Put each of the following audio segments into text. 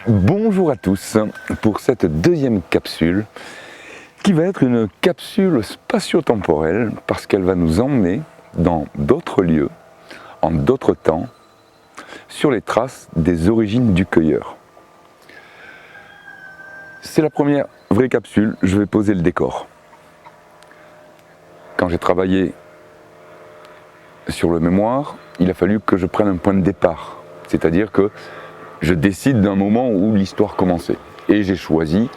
Bonjour à tous pour cette deuxième capsule qui va être une capsule spatio-temporelle parce qu'elle va nous emmener dans d'autres lieux, en d'autres temps, sur les traces des origines du cueilleur. C'est la première vraie capsule, je vais poser le décor. Quand j'ai travaillé sur le mémoire, il a fallu que je prenne un point de départ, c'est-à-dire que je décide d'un moment où l'histoire commençait. Et j'ai choisi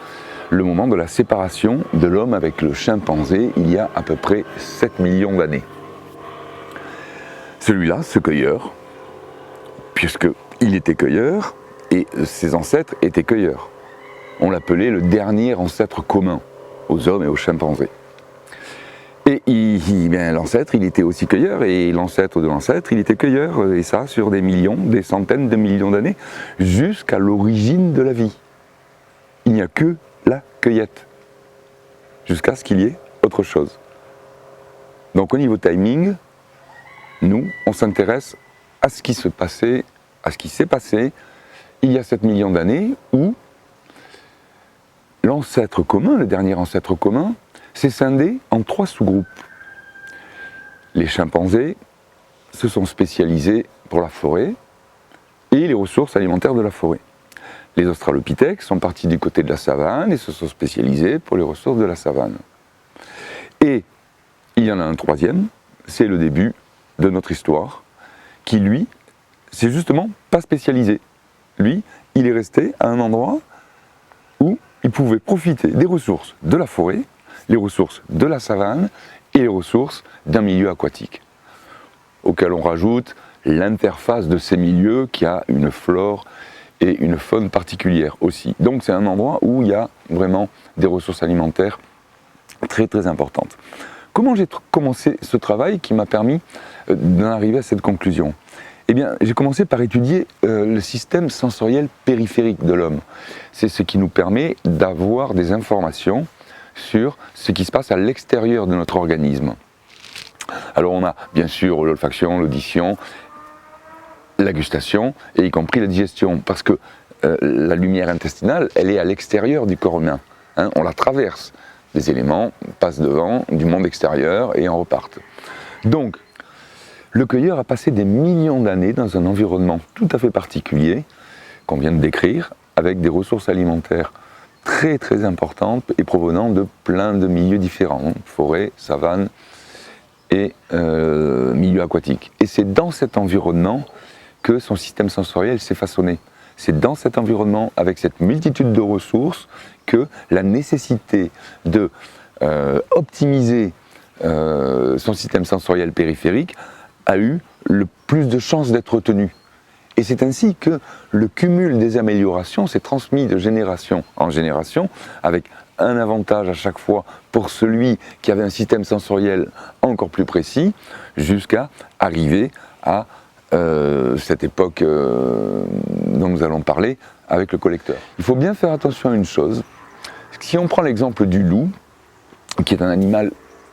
le moment de la séparation de l'homme avec le chimpanzé il y a à peu près 7 millions d'années. Celui-là, ce cueilleur, puisqu'il était cueilleur et ses ancêtres étaient cueilleurs. On l'appelait le dernier ancêtre commun aux hommes et aux chimpanzés. Et l'ancêtre, il était aussi cueilleur, et l'ancêtre de l'ancêtre, il était cueilleur, et ça sur des millions, des centaines de millions d'années, jusqu'à l'origine de la vie. Il n'y a que la cueillette, jusqu'à ce qu'il y ait autre chose. Donc au niveau timing, nous, on s'intéresse à ce qui se passait, à ce qui s'est passé il y a 7 millions d'années, où l'ancêtre commun, le dernier ancêtre commun, s'est scindé en 3 sous-groupes. Les chimpanzés se sont spécialisés pour la forêt et les ressources alimentaires de la forêt. Les australopithèques sont partis du côté de la savane et se sont spécialisés pour les ressources de la savane. Et il y en a un troisième, c'est le début de notre histoire, qui lui, c'est justement pas spécialisé. Lui, il est resté à un endroit où il pouvait profiter des ressources de la forêt, les ressources de la savane et les ressources d'un milieu aquatique, auquel on rajoute l'interface de ces milieux qui a une flore et une faune particulière aussi. Donc c'est un endroit où il y a vraiment des ressources alimentaires très très importantes. Comment j'ai commencé ce travail qui m'a permis d'en arriver à cette conclusion ? Eh bien, j'ai commencé par étudier le système sensoriel périphérique de l'homme. C'est ce qui nous permet d'avoir des informations sur ce qui se passe à l'extérieur de notre organisme. Alors on a bien sûr l'olfaction, l'audition, la gustation et y compris la digestion, parce que la lumière intestinale, elle est à l'extérieur du corps humain. On la traverse. Les éléments passent devant du monde extérieur et en repartent. Donc, le cueilleur a passé des millions d'années dans un environnement tout à fait particulier, qu'on vient de décrire, avec des ressources alimentaires très très importantes et provenant de plein de milieux différents, forêt, savane et milieu aquatique. Et c'est dans cet environnement que son système sensoriel s'est façonné. C'est dans cet environnement, avec cette multitude de ressources, que la nécessité de optimiser son système sensoriel périphérique a eu le plus de chances d'être retenu. Et c'est ainsi que le cumul des améliorations s'est transmis de génération en génération, avec un avantage à chaque fois pour celui qui avait un système sensoriel encore plus précis, jusqu'à arriver à cette époque dont nous allons parler avec le collecteur. Il faut bien faire attention à une chose. Si on prend l'exemple du loup, qui est un animal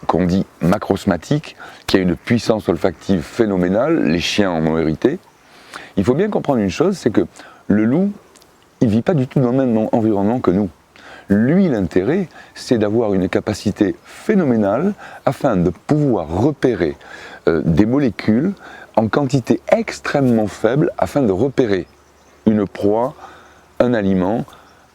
qu'on dit macrosmatique, qui a une puissance olfactive phénoménale, les chiens en ont hérité, il faut bien comprendre une chose, c'est que le loup, il ne vit pas du tout dans le même environnement que nous. Lui, l'intérêt, c'est d'avoir une capacité phénoménale afin de pouvoir repérer des molécules en quantité extrêmement faible afin de repérer une proie, un aliment,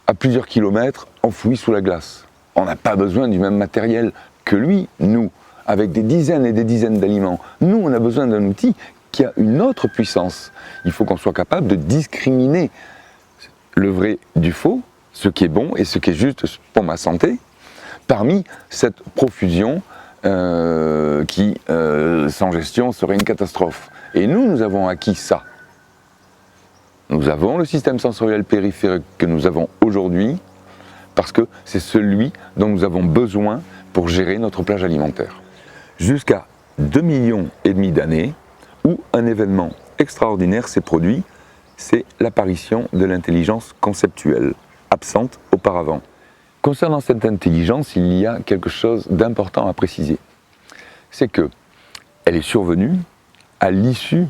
à plusieurs kilomètres enfoui sous la glace. On n'a pas besoin du même matériel que lui, nous, avec des dizaines et des dizaines d'aliments. Nous, on a besoin d'un outil qui a une autre puissance. Il faut qu'on soit capable de discriminer le vrai du faux, ce qui est bon et ce qui est juste pour ma santé, parmi cette profusion qui, sans gestion, serait une catastrophe. Et nous avons acquis ça. Nous avons le système sensoriel périphérique que nous avons aujourd'hui, parce que c'est celui dont nous avons besoin pour gérer notre plage alimentaire. Jusqu'à 2,5 millions d'années, où un événement extraordinaire s'est produit, c'est l'apparition de l'intelligence conceptuelle, absente auparavant. Concernant cette intelligence, il y a quelque chose d'important à préciser. C'est qu'elle est survenue à l'issue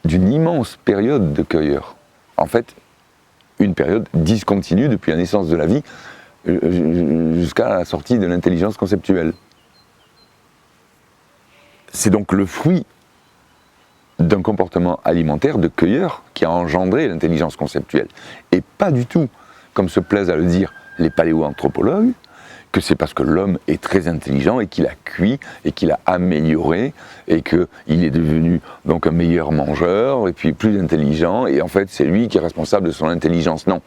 d'une immense période de cueilleurs. En fait, une période discontinue depuis la naissance de la vie jusqu'à la sortie de l'intelligence conceptuelle. C'est donc le fruit d'un comportement alimentaire de cueilleur qui a engendré l'intelligence conceptuelle. Et pas du tout, comme se plaisent à le dire les paléoanthropologues, que c'est parce que l'homme est très intelligent et qu'il a cuit et qu'il a amélioré et qu'il est devenu donc un meilleur mangeur et puis plus intelligent et en fait c'est lui qui est responsable de son intelligence. Non,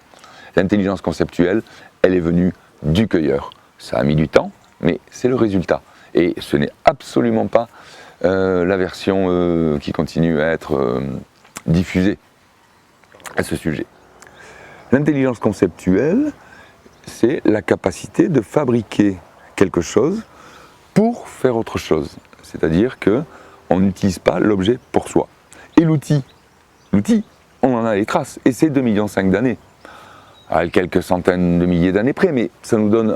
l'intelligence conceptuelle, elle est venue du cueilleur. Ça a mis du temps, mais c'est le résultat. Et ce n'est absolument pas la version qui continue à être diffusée à ce sujet. L'intelligence conceptuelle, c'est la capacité de fabriquer quelque chose pour faire autre chose. C'est-à-dire qu'on n'utilise pas l'objet pour soi. Et l'outil, on en a les traces, et c'est 2,5 millions d'années. À quelques centaines de milliers d'années près, mais ça nous donne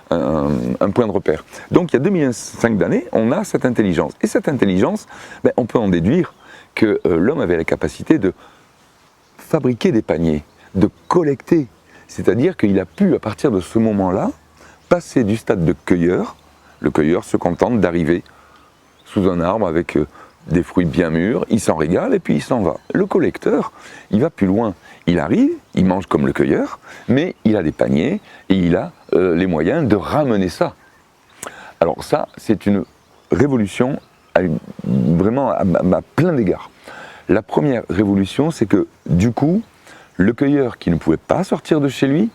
un point de repère. Donc il y a 2,5 millions d'années, on a cette intelligence. Et cette intelligence, on peut en déduire que l'homme avait la capacité de fabriquer des paniers, de collecter. C'est-à-dire qu'il a pu, à partir de ce moment-là, passer du stade de cueilleur. Le cueilleur se contente d'arriver sous un arbre avec des fruits bien mûrs, il s'en régale et puis il s'en va. Le collecteur, il va plus loin. Il arrive, il mange comme le cueilleur, mais il a des paniers et il a les moyens de ramener ça. Alors ça, c'est une révolution vraiment à plein d'égards. La première révolution, c'est que du coup, le cueilleur qui ne pouvait pas sortir de chez lui,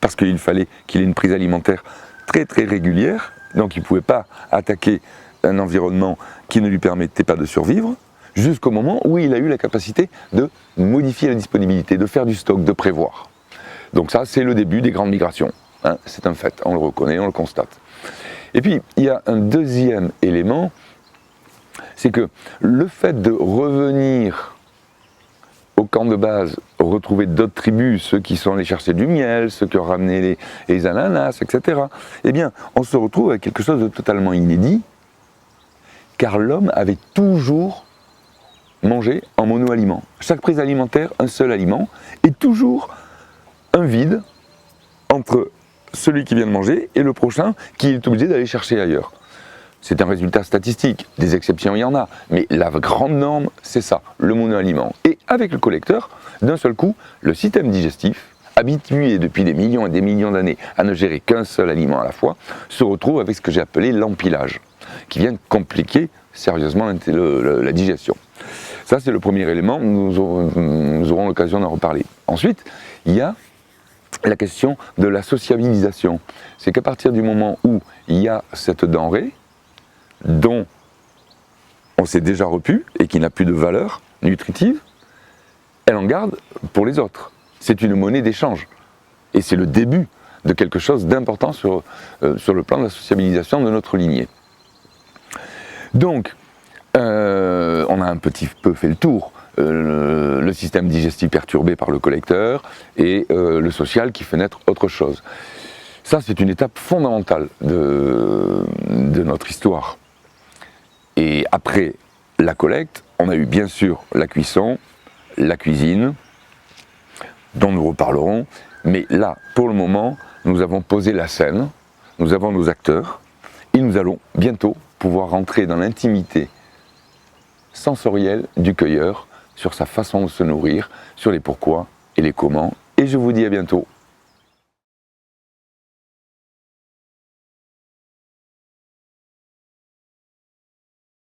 parce qu'il fallait qu'il ait une prise alimentaire très très régulière, donc il ne pouvait pas attaquer un environnement qui ne lui permettait pas de survivre, jusqu'au moment où il a eu la capacité de modifier la disponibilité, de faire du stock, de prévoir. Donc ça, c'est le début des grandes migrations. Hein, c'est un fait, on le reconnaît, on le constate. Et puis, il y a un deuxième élément, c'est que le fait de revenir au camp de base, retrouver d'autres tribus, ceux qui sont allés chercher du miel, ceux qui ont ramené les ananas, etc., eh bien, on se retrouve avec quelque chose de totalement inédit, car l'homme avait toujours mangé en monoaliment. Chaque prise alimentaire, un seul aliment, et toujours un vide entre celui qui vient de manger et le prochain qui est obligé d'aller chercher ailleurs. C'est un résultat statistique, des exceptions il y en a, mais la grande norme c'est ça, le monoaliment. Et avec le collecteur, d'un seul coup, le système digestif, habitué depuis des millions et des millions d'années à ne gérer qu'un seul aliment à la fois, se retrouve avec ce que j'ai appelé l'empilage, qui vient compliquer sérieusement la digestion. Ça c'est le premier élément, nous aurons l'occasion d'en reparler. Ensuite, il y a la question de la sociabilisation. C'est qu'à partir du moment où il y a cette denrée, dont on s'est déjà repu et qui n'a plus de valeur nutritive, elle en garde pour les autres. C'est une monnaie d'échange. Et c'est le début de quelque chose d'important sur le plan de la sociabilisation de notre lignée. Donc, on a un petit peu fait le tour. Le système digestif perturbé par le collecteur et le social qui fait naître autre chose. Ça, c'est une étape fondamentale de notre histoire. Et après la collecte, on a eu bien sûr la cuisson, la cuisine, dont nous reparlerons, mais là, pour le moment, nous avons posé la scène, nous avons nos acteurs, et nous allons bientôt pouvoir rentrer dans l'intimité sensorielle du cueilleur, sur sa façon de se nourrir, sur les pourquoi et les comment, et je vous dis à bientôt.